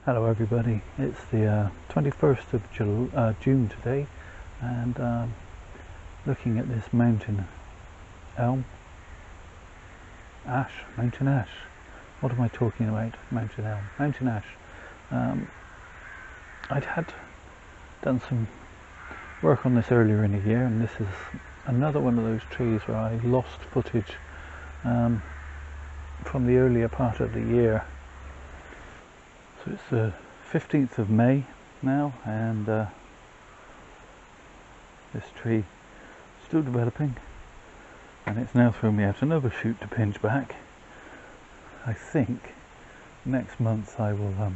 Hello everybody, it's the 21st of June today, and looking at this mountain elm, mountain ash, what am I talking about? Mountain elm, mountain ash. I'd had done some work on this earlier in the year, and this is another one of those trees where I lost footage from the earlier part of the year. So it's the 15th of May now, and this tree is still developing, and it's now thrown me out another shoot to pinch back. I think next month I will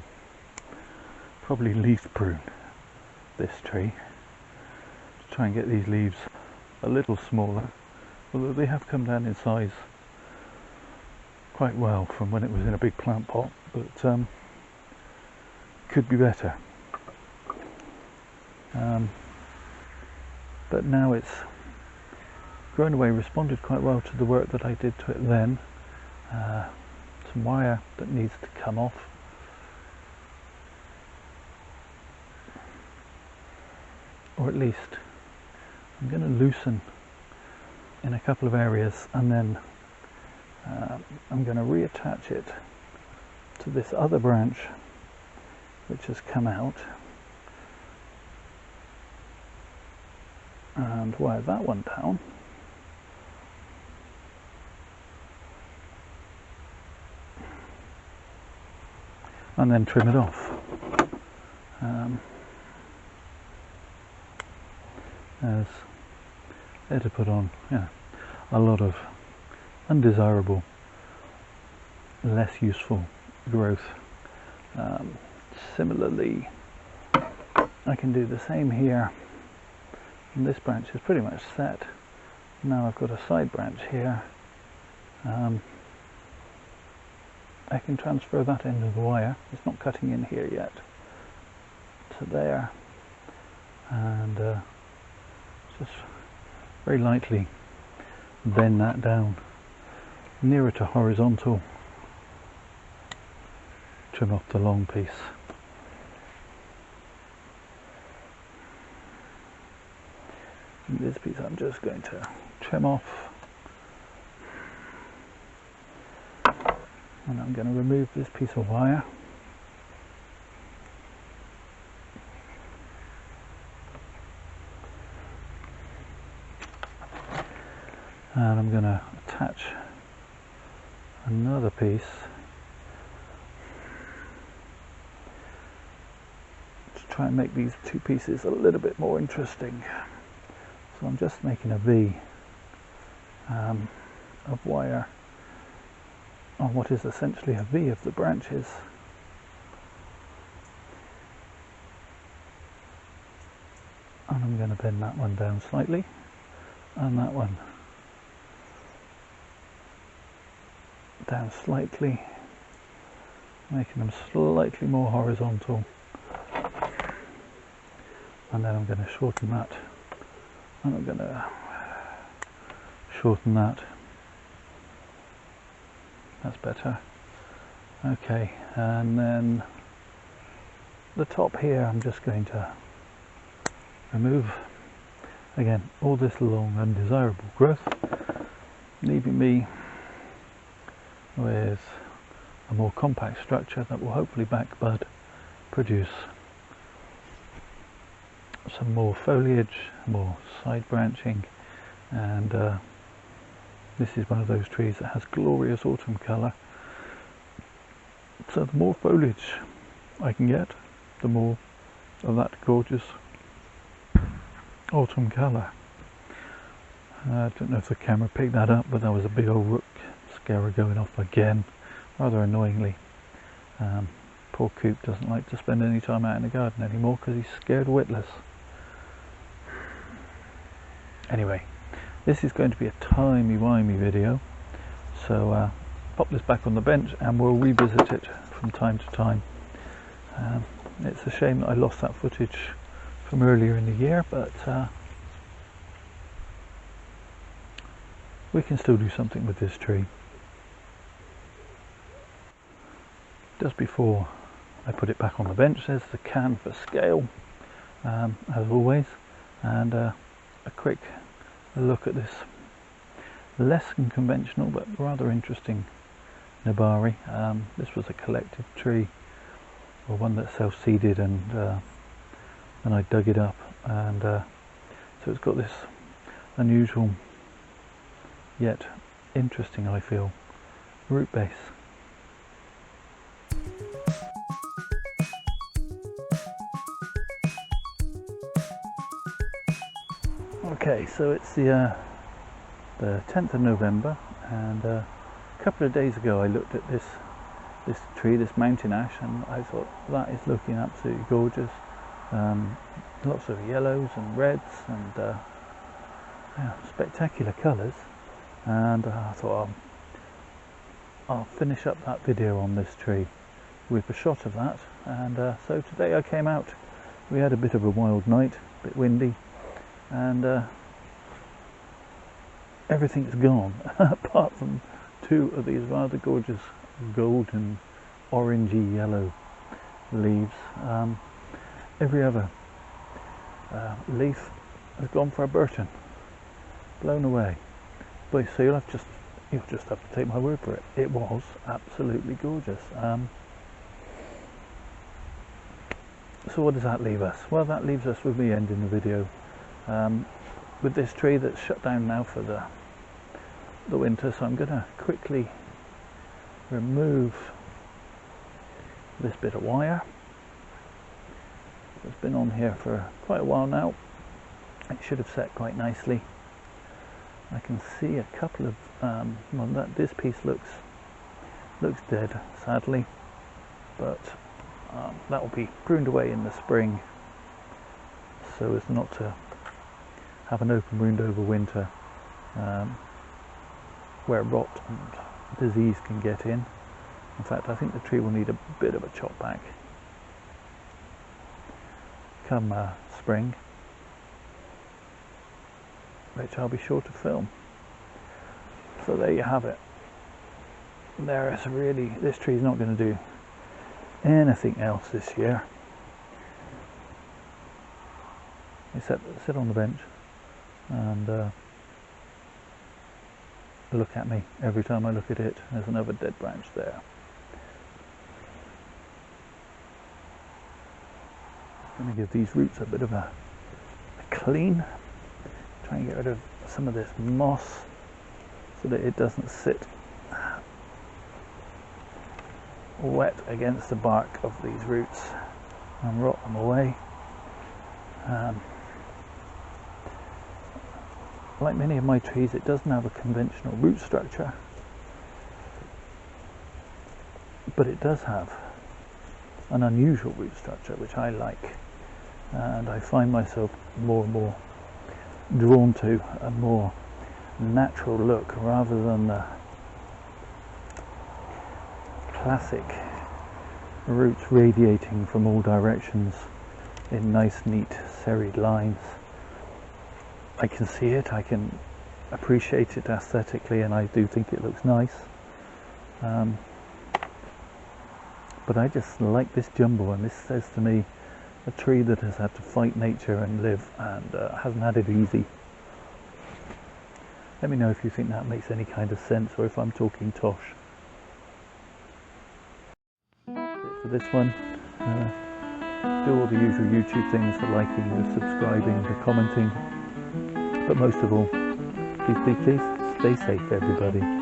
probably leaf prune this tree to try and get these leaves a little smaller, although they have come down in size quite well from when it was in a big plant pot, but could be better. But now it's grown away, responded quite well to the work that I did to it then. Some wire that needs to come off. Or at least I'm going to loosen in a couple of areas, and then I'm going to reattach it to this other branch which has come out, and wire that one down, and then trim it off. As there to put on a lot of undesirable, less useful growth. Similarly, I can do the same here, and this branch is pretty much set. Now I've got a side branch here. I can transfer that end of the wire, it's not cutting in here yet, to there, and just very lightly bend that down nearer to horizontal, trim off the long piece. And this piece I'm just going to trim off, and I'm going to remove this piece of wire. And I'm going to attach another piece to try and make these two pieces a little bit more interesting. So I'm just making a V of wire on what is essentially a V of the branches. And I'm going to bend that one down slightly, and that one down slightly, making them slightly more horizontal, and then I'm going to shorten that, and I'm going to shorten that. That's better. Okay, and then the top here I'm just going to remove again all this long undesirable growth, leaving me with a more compact structure that will hopefully back bud, produce some more foliage, more side branching, and this is one of those trees that has glorious autumn colour. So the more foliage I can get, the more of that gorgeous autumn colour. I don't know if the camera picked that up, but that was a big old rook scarer going off again, rather annoyingly. Poor Coop doesn't like to spend any time out in the garden anymore because he's scared witless. Anyway, this is going to be a timey-wimey video, so pop this back on the bench and we'll revisit it from time to time. It's a shame that I lost that footage from earlier in the year, but we can still do something with this tree. Just before I put it back on the bench. There's the can for scale, as always, and a quick look at this less than conventional but rather interesting Nabari. This was a collected tree, or one that self-seeded, and then I dug it up, and so it's got this unusual yet interesting, I feel, root base. Okay, so it's the 10th of November, and a couple of days ago I looked at this tree, this mountain ash, and I thought that is looking absolutely gorgeous. Lots of yellows and reds and yeah, spectacular colours, and I thought I'll finish up that video on this tree with a shot of that. And so today I came out. We had a bit of a wild night, a bit windy, and everything's gone apart from two of these rather gorgeous golden orangey yellow leaves. Every other leaf has gone for a Burton, blown away. But so you'll just have to take my word for it. It was absolutely gorgeous. So what does that leave us? Well, that leaves us with me ending the video with this tree that's shut down now for the winter. So I'm going to quickly remove this bit of wire. It's been on here for quite a while now. It should have set quite nicely. I can see a couple of well, this piece looks dead, sadly, but that will be pruned away in the spring so as not to have an open wound over winter, where rot and disease can get in. In fact, I think the tree will need a bit of a chop back come spring, which I'll be sure to film. So there you have it. This tree is not going to do anything else this year except sit on the bench and look at me. Every time I look at it, there's another dead branch there. I'm going to give these roots a bit of a clean, try and get rid of some of this moss so that it doesn't sit wet against the bark of these roots and rot them away. Like many of my trees, it doesn't have a conventional root structure, but it does have an unusual root structure which I like, and I find myself more and more drawn to a more natural look rather than the classic roots radiating from all directions in nice, neat, serried lines. I can see it, I can appreciate it aesthetically, and I do think it looks nice. But I just like this jumble, and this says to me a tree that has had to fight nature and live, and hasn't had it easy. Let me know if you think that makes any kind of sense, or if I'm talking tosh. For this one, do all the usual YouTube things, the liking, the subscribing, the commenting, but most of all, please stay safe, everybody.